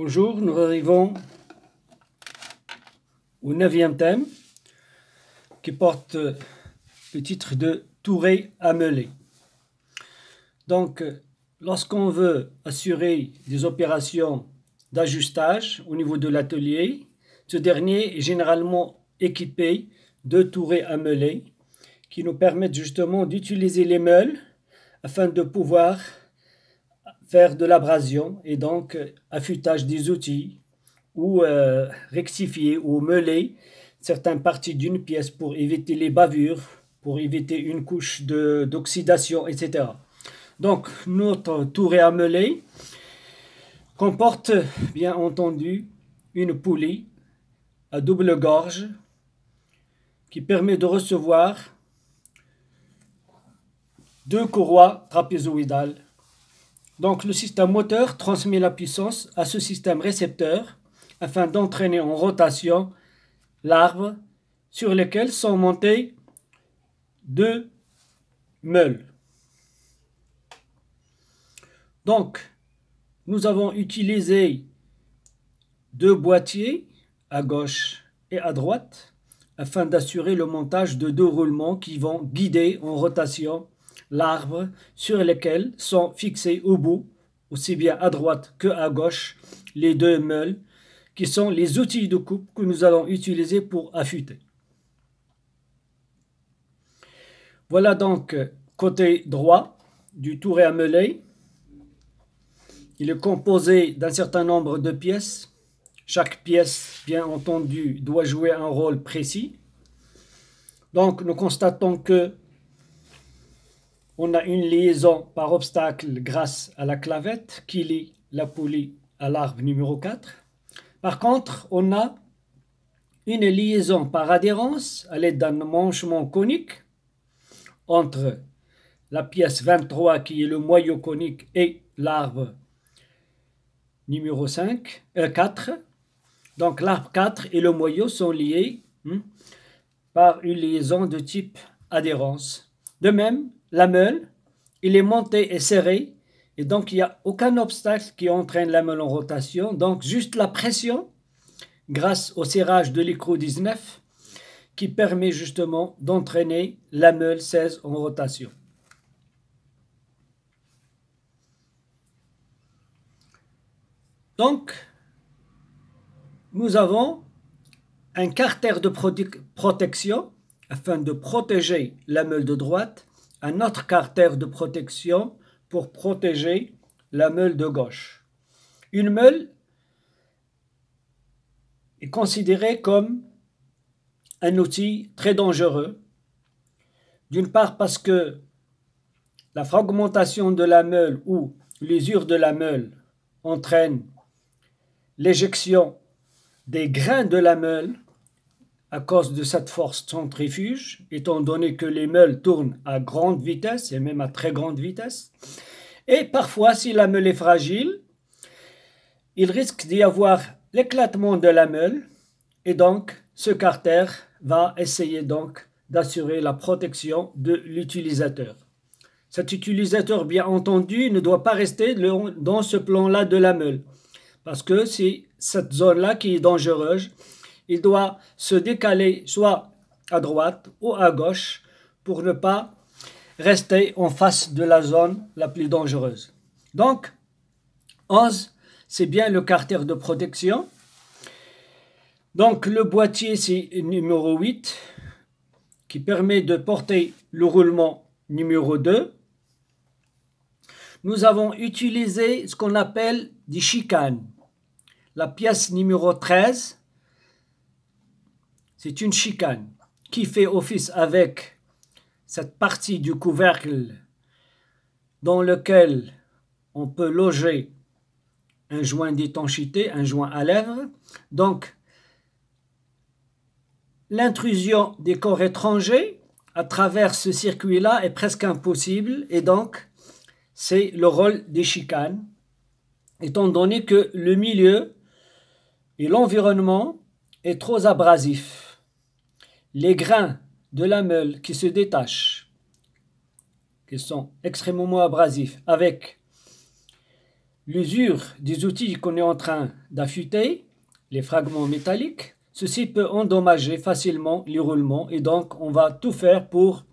Bonjour, nous arrivons au 9e thème qui porte le titre de Touré à Melay. Donc, lorsqu'on veut assurer des opérations d'ajustage au niveau de l'atelier, ce dernier est généralement équipé de tourées à Melay qui nous permettent justement d'utiliser les meules afin de pouvoir faire de l'abrasion et donc affûtage des outils ou rectifier ou meuler certaines parties d'une pièce pour éviter les bavures, pour éviter une couche d'oxydation, etc. Donc notre tourée à meuler comporte bien entendu une poulie à double gorge qui permet de recevoir deux courroies trapézoïdales. Donc le système moteur transmet la puissance à ce système récepteur afin d'entraîner en rotation l'arbre sur lequel sont montés deux meules. Donc nous avons utilisé deux boîtiers à gauche et à droite afin d'assurer le montage de deux roulements qui vont guider en rotation l'arbre sur lequel sont fixés au bout, aussi bien à droite que à gauche, les deux meules qui sont les outils de coupe que nous allons utiliser pour affûter. Voilà donc côté droit du touré à meuler. Il est composé d'un certain nombre de pièces. Chaque pièce, bien entendu, doit jouer un rôle précis. Donc nous constatons que on a une liaison par obstacle grâce à la clavette qui lie la poulie à l'arbre numéro 4. Par contre, on a une liaison par adhérence à l'aide d'un manchement conique entre la pièce 23 qui est le moyeu conique et l'arbre numéro 4. Donc l'arbre 4 et le moyeu sont liés par une liaison de type adhérence. De même, la meule, il est monté et serré, et donc il n'y a aucun obstacle qui entraîne la meule en rotation, donc juste la pression, grâce au serrage de l'écrou 19, qui permet justement d'entraîner la meule 16 en rotation. Donc, nous avons un carter de protection afin de protéger la meule de droite, un autre carter de protection pour protéger la meule de gauche. Une meule est considérée comme un outil très dangereux, d'une part parce que la fragmentation de la meule ou l'usure de la meule entraîne l'éjection des grains de la meule à cause de cette force centrifuge, étant donné que les meules tournent à grande vitesse et même à très grande vitesse. Et parfois, si la meule est fragile, il risque d'y avoir l'éclatement de la meule et donc ce carter va essayer donc d'assurer la protection de l'utilisateur. Cet utilisateur, bien entendu, ne doit pas rester dans ce plan-là de la meule parce que c'est cette zone-là qui est dangereuse. Il doit se décaler soit à droite ou à gauche pour ne pas rester en face de la zone la plus dangereuse. Donc, 11, c'est bien le carter de protection. Donc, le boîtier, c'est numéro 8, qui permet de porter le roulement numéro 2. Nous avons utilisé ce qu'on appelle des chicanes. La pièce numéro 13, c'est une chicane qui fait office avec cette partie du couvercle dans lequel on peut loger un joint d'étanchéité, un joint à lèvres. Donc, l'intrusion des corps étrangers à travers ce circuit-là est presque impossible et donc c'est le rôle des chicanes, étant donné que le milieu et l'environnement est trop abrasif. Les grains de la meule qui se détachent, qui sont extrêmement abrasifs, avec l'usure des outils qu'on est en train d'affûter, les fragments métalliques, ceci peut endommager facilement les roulements et donc on va tout faire pour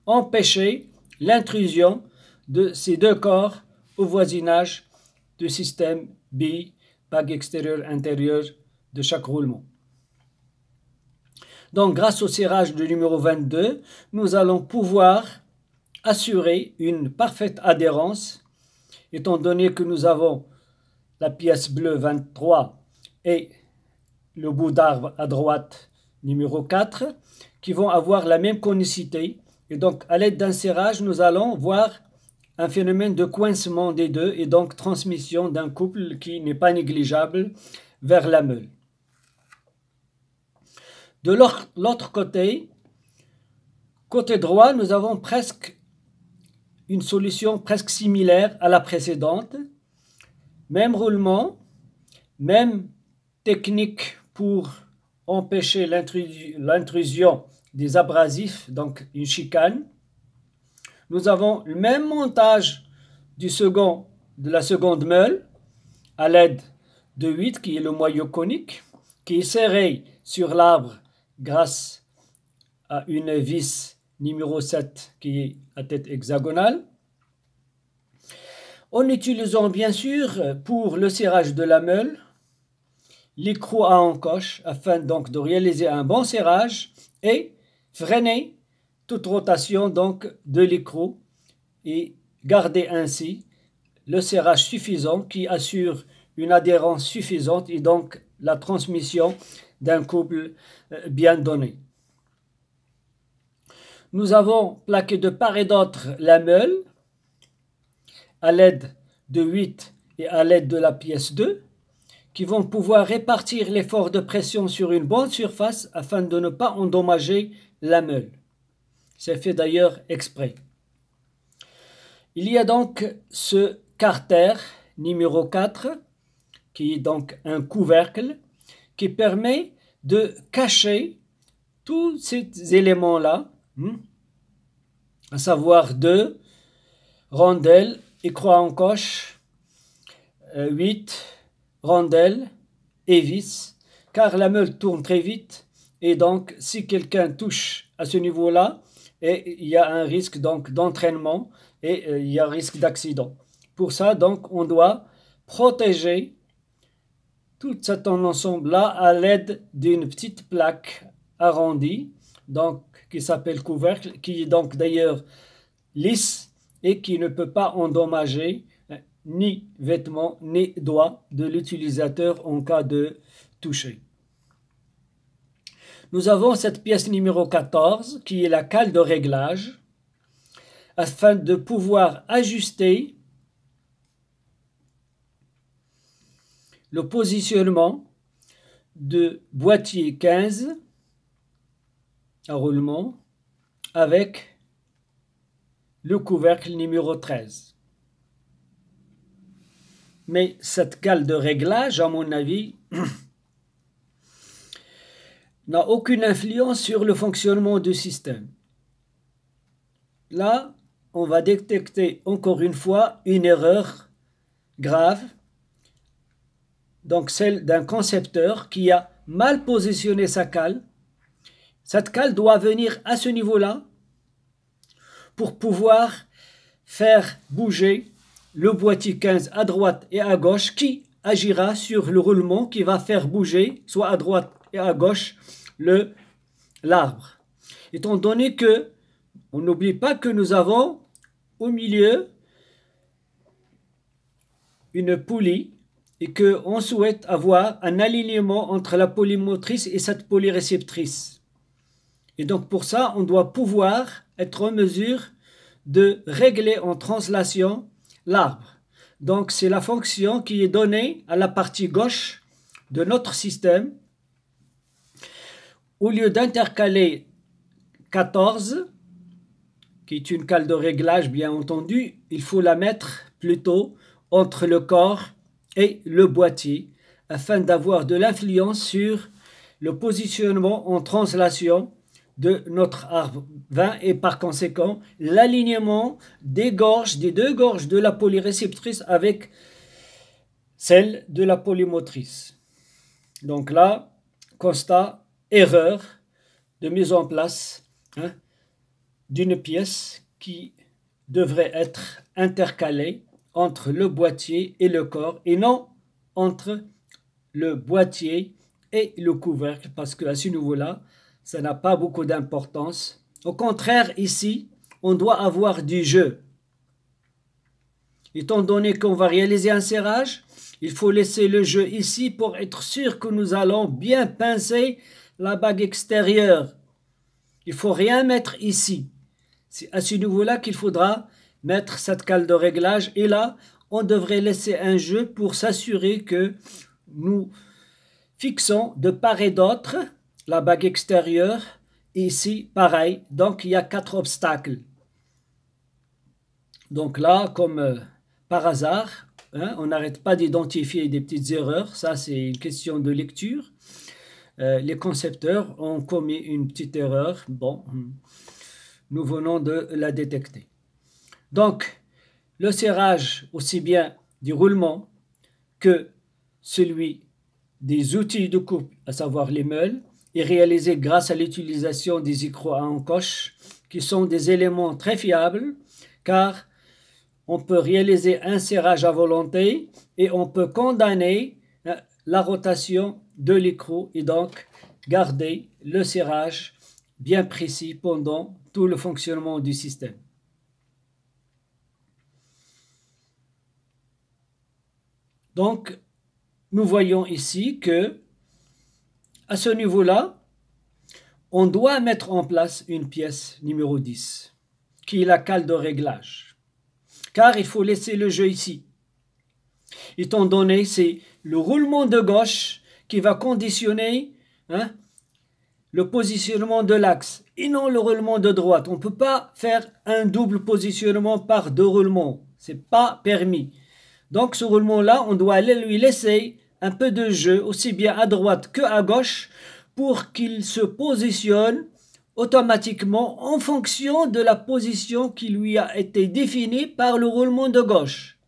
empêcher l'intrusion de ces deux corps au voisinage du système BI, bague extérieure intérieure de chaque roulement. Donc grâce au serrage du numéro 22, nous allons pouvoir assurer une parfaite adhérence, étant donné que nous avons la pièce bleue 23 et le bout d'arbre à droite numéro 4 qui vont avoir la même conicité. Et donc à l'aide d'un serrage, nous allons voir un phénomène de coincement des deux et donc transmission d'un couple qui n'est pas négligeable vers la meule. De l'autre côté, côté droit, nous avons presque une solution presque similaire à la précédente. Même roulement, même technique pour empêcher l'intrusion des abrasifs, donc une chicane. Nous avons le même montage de la seconde meule à l'aide de 8 qui est le moyeu conique, qui est serré sur l'arbre grâce à une vis numéro 7 qui est à tête hexagonale. En utilisant bien sûr pour le serrage de la meule l'écrou à encoche afin donc de réaliser un bon serrage et freiner toute rotation donc de l'écrou et garder ainsi le serrage suffisant qui assure une adhérence suffisante et donc la transmission d'un couple bien donné. Nous avons plaqué de part et d'autre la meule à l'aide de 8 et à l'aide de la pièce 2 qui vont pouvoir répartir l'effort de pression sur une bonne surface afin de ne pas endommager la meule. C'est fait d'ailleurs exprès. Il y a donc ce carter numéro 4 qui est donc un couvercle qui permet de cacher tous ces éléments-là, à savoir 2 rondelles et croix en coche, 8 rondelles et vis, car la meule tourne très vite et donc si quelqu'un touche à ce niveau-là, il y a un risque donc d'entraînement et il y a un risque d'accident. Pour ça, donc, on doit protéger tout cet ensemble-là à l'aide d'une petite plaque arrondie, donc qui s'appelle couvercle, qui est donc d'ailleurs lisse et qui ne peut pas endommager ni vêtements ni doigts de l'utilisateur en cas de toucher. Nous avons cette pièce numéro 14 qui est la cale de réglage afin de pouvoir ajuster le positionnement de boîtier 15 à roulement avec le couvercle numéro 13. Mais cette cale de réglage, à mon avis, n'a aucune influence sur le fonctionnement du système. Là, on va détecter encore une fois une erreur grave, donc celle d'un concepteur qui a mal positionné sa cale. Cette cale doit venir à ce niveau-là pour pouvoir faire bouger le boîtier 15 à droite et à gauche qui agira sur le roulement qui va faire bouger soit à droite et à gauche l'arbre. Étant donné que on n'oublie pas que nous avons au milieu une poulie et qu'on souhaite avoir un alignement entre la poulie motrice et cette poulie réceptrice. Et donc pour ça, on doit pouvoir être en mesure de régler en translation l'arbre. Donc c'est la fonction qui est donnée à la partie gauche de notre système. Au lieu d'intercaler 14, qui est une cale de réglage bien entendu, il faut la mettre plutôt entre le corps et le boîtier afin d'avoir de l'influence sur le positionnement en translation de notre arbre 20 et par conséquent l'alignement des deux gorges de la poulie réceptrice avec celle de la poulie motrice. Donc là, constat, erreur de mise en place d'une pièce qui devrait être intercalée entre le boîtier et le corps et non entre le boîtier et le couvercle, parce qu'à ce niveau-là, ça n'a pas beaucoup d'importance. Au contraire, ici, on doit avoir du jeu. Étant donné qu'on va réaliser un serrage, il faut laisser le jeu ici pour être sûr que nous allons bien pincer la bague extérieure. Il ne faut rien mettre ici. C'est à ce niveau-là qu'il faudra mettre cette cale de réglage. Et là, on devrait laisser un jeu pour s'assurer que nous fixons de part et d'autre la bague extérieure. Et ici, pareil. Donc, il y a 4 obstacles. Donc là, comme par hasard, on n'arrête pas d'identifier des petites erreurs. Ça, c'est une question de lecture. Les concepteurs ont commis une petite erreur. Bon, nous venons de la détecter. Donc, le serrage, aussi bien du roulement que celui des outils de coupe, à savoir les meules, est réalisé grâce à l'utilisation des écrous à encoche, qui sont des éléments très fiables, car on peut réaliser un serrage à volonté et on peut condamner la rotation de l'écrou et donc garder le serrage bien précis pendant tout le fonctionnement du système. Donc, nous voyons ici que à ce niveau-là, on doit mettre en place une pièce numéro 10, qui est la cale de réglage. Car il faut laisser le jeu ici. Étant donné, c'est le roulement de gauche qui va conditionner le positionnement de l'axe et non le roulement de droite. On ne peut pas faire un double positionnement par 2 roulements. Ce n'est pas permis. Donc ce roulement-là, on doit lui laisser un peu de jeu, aussi bien à droite qu'à gauche, pour qu'il se positionne automatiquement en fonction de la position qui lui a été définie par le roulement de gauche.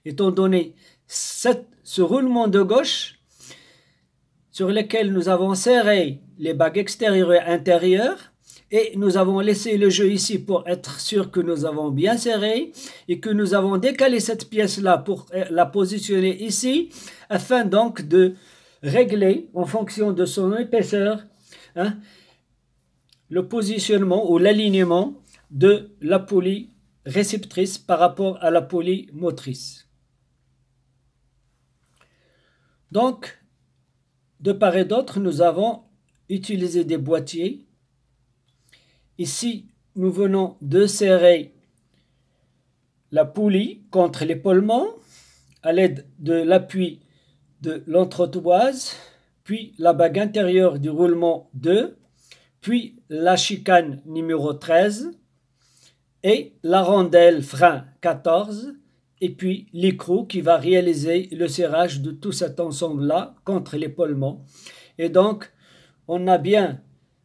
Étant donné ce roulement de gauche, sur lequel nous avons serré les bagues extérieures et intérieures, et nous avons laissé le jeu ici pour être sûr que nous avons bien serré et que nous avons décalé cette pièce-là pour la positionner ici, afin donc de régler en fonction de son épaisseur le positionnement ou l'alignement de la poulie réceptrice par rapport à la poulie motrice. Donc, de part et d'autre, nous avons utilisé des boîtiers. Ici, nous venons de serrer la poulie contre l'épaulement à l'aide de l'appui de l'entretoise, puis la bague intérieure du roulement 2, puis la chicane numéro 13 et la rondelle frein 14, et puis l'écrou qui va réaliser le serrage de tout cet ensemble-là contre l'épaulement. Et donc, on a bien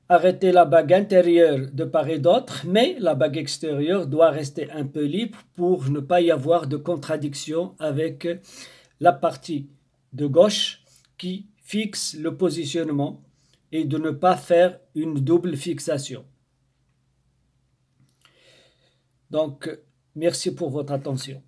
arrêté la bague intérieure de part et d'autre, mais la bague extérieure doit rester un peu libre pour ne pas y avoir de contradiction avec la partie de gauche qui fixe le positionnement et de ne pas faire une double fixation. Donc, merci pour votre attention.